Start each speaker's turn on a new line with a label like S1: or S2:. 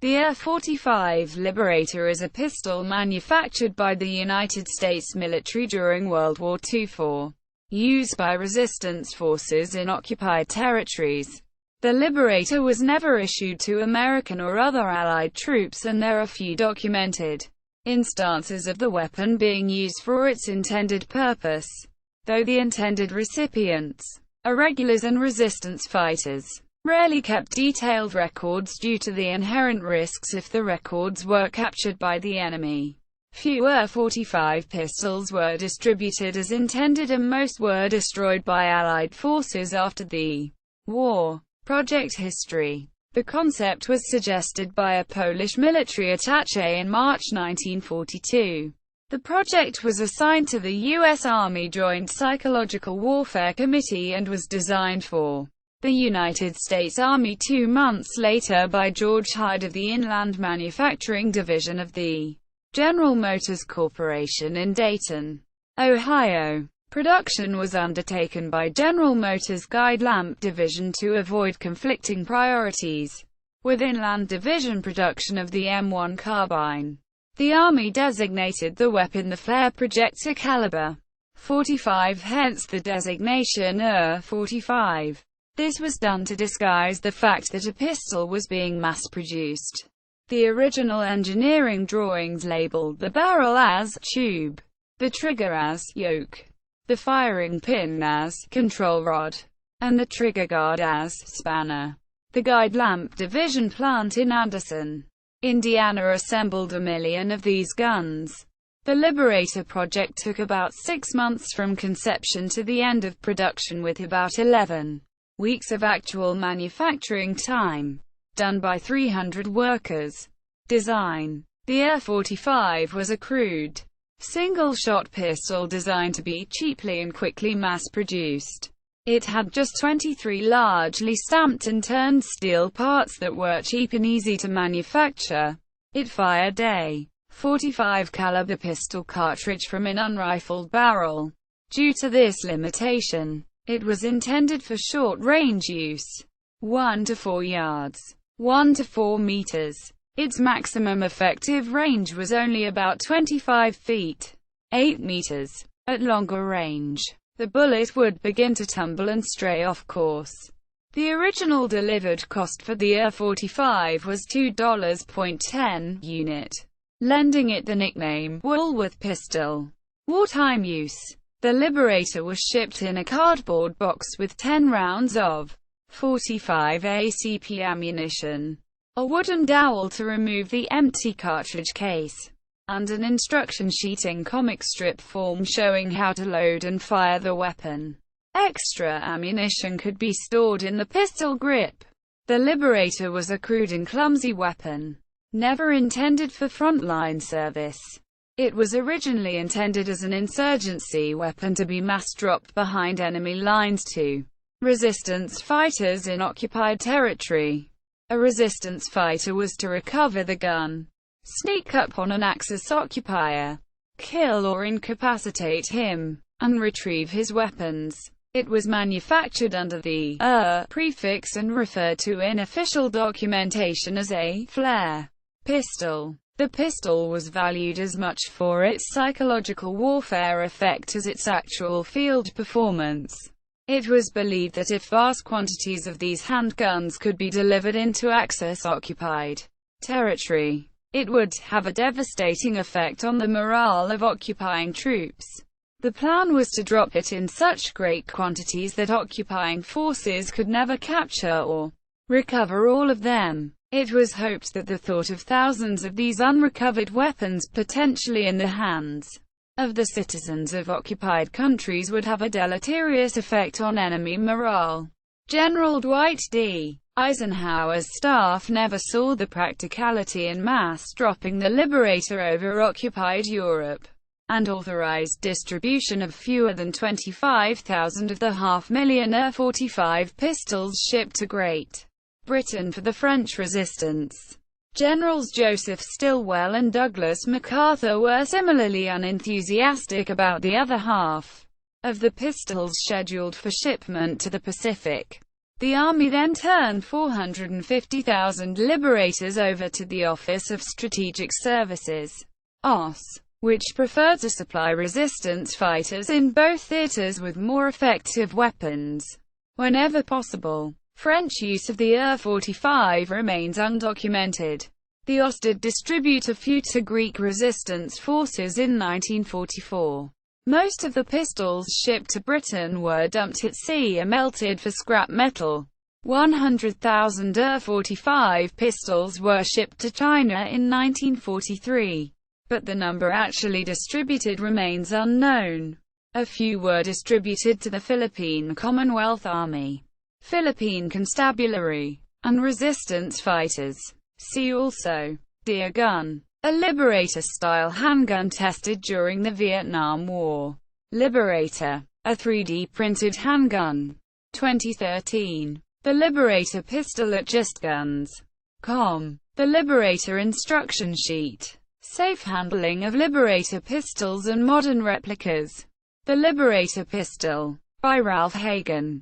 S1: The F-45 Liberator is a pistol manufactured by the United States military during World War II for use by resistance forces in occupied territories. The Liberator was never issued to American or other Allied troops, and there are few documented instances of the weapon being used for its intended purpose, though the intended recipients, irregulars and resistance fighters, rarely kept detailed records due to the inherent risks if the records were captured by the enemy. Few F-45 pistols were distributed as intended, and most were destroyed by Allied forces after the war. Project history. The concept was suggested by a Polish military attaché in March 1942. The project was assigned to the U.S. Army Joint Psychological Warfare Committee and was designed for the United States Army 2 months later by George Hyde of the Inland Manufacturing Division of the General Motors Corporation in Dayton, Ohio. Production was undertaken by General Motors' Guide Lamp Division to avoid conflicting priorities with Inland Division production of the M1 carbine. The Army designated the weapon the Flare Projector Caliber 45, hence the designation Ir-45. This was done to disguise the fact that a pistol was being mass-produced. The original engineering drawings labeled the barrel as tube, the trigger as yoke, the firing pin as control rod, and the trigger guard as spanner. The Guide Lamp Division plant in Anderson, Indiana assembled 1 million of these guns. The Liberator project took about 6 months from conception to the end of production, with about 11 weeks of actual manufacturing time, done by 300 workers. Design. The F-45 was a crude, single-shot pistol designed to be cheaply and quickly mass-produced. It had just 23 largely stamped and turned steel parts that were cheap and easy to manufacture. It fired a .45 caliber pistol cartridge from an unrifled barrel. Due to this limitation, it was intended for short-range use, 1 to 4 yards, 1 to 4 meters. Its maximum effective range was only about 25 feet, 8 meters. At longer range, the bullet would begin to tumble and stray off course. The original delivered cost for the F-45 was $2.10 unit, lending it the nickname Woolworth pistol. Wartime use. The Liberator was shipped in a cardboard box with 10 rounds of .45 ACP ammunition, a wooden dowel to remove the empty cartridge case, and an instruction sheet in comic strip form showing how to load and fire the weapon. Extra ammunition could be stored in the pistol grip. The Liberator was a crude and clumsy weapon, never intended for frontline service. It was originally intended as an insurgency weapon to be mass-dropped behind enemy lines to resistance fighters in occupied territory. A resistance fighter was to recover the gun, sneak up on an Axis occupier, kill or incapacitate him, and retrieve his weapons. It was manufactured under the prefix and referred to in official documentation as a flare pistol. The pistol was valued as much for its psychological warfare effect as its actual field performance. It was believed that if vast quantities of these handguns could be delivered into Axis-occupied territory, it would have a devastating effect on the morale of occupying troops. The plan was to drop it in such great quantities that occupying forces could never capture or recover all of them. It was hoped that the thought of thousands of these unrecovered weapons potentially in the hands of the citizens of occupied countries would have a deleterious effect on enemy morale. General Dwight D. Eisenhower's staff never saw the practicality in mass dropping the Liberator over occupied Europe, and authorized distribution of fewer than 25,000 of the 500,000 F-45 pistols shipped to Great Britain for the French resistance. Generals Joseph Stilwell and Douglas MacArthur were similarly unenthusiastic about the other half of the pistols scheduled for shipment to the Pacific. The Army then turned 450,000 Liberators over to the Office of Strategic Services, OSS, which preferred to supply resistance fighters in both theaters with more effective weapons. Whenever possible, French use of the Ir-45 remains undocumented. The OSS did distribute a few to Greek resistance forces in 1944. Most of the pistols shipped to Britain were dumped at sea or melted for scrap metal. 100,000 Ir-45 pistols were shipped to China in 1943, but the number actually distributed remains unknown. A few were distributed to the Philippine Commonwealth Army, Philippine Constabulary, and resistance fighters. See also Deer gun, a Liberator-style handgun tested during the Vietnam War. Liberator, a 3D printed handgun. 2013. The Liberator pistol at justguns.com. The Liberator instruction sheet. Safe handling of Liberator pistols and modern replicas. The Liberator pistol, by Ralph Hagen.